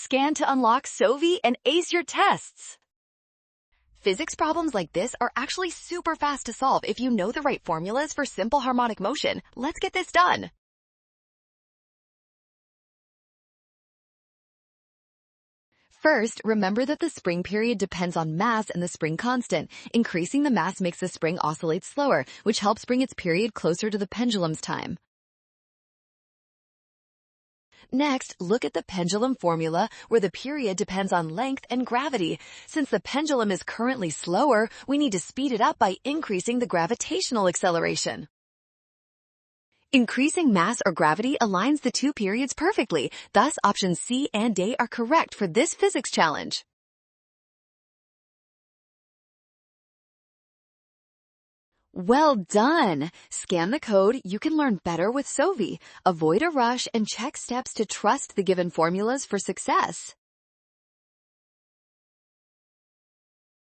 Scan to unlock Sovi and ace your tests. Physics problems like this are actually super fast to solve if you know the right formulas for simple harmonic motion. Let's get this done. First, remember that the spring period depends on mass and the spring constant. Increasing the mass makes the spring oscillate slower, which helps bring its period closer to the pendulum's time. Next, look at the pendulum formula where the period depends on length and gravity. Since the pendulum is currently slower, we need to speed it up by increasing the gravitational acceleration. Increasing mass or gravity aligns the two periods perfectly. Thus, options C and D are correct for this physics challenge. Well done! Scan the code. You can learn better with Sovi. Avoid a rush and check steps to trust the given formulas for success.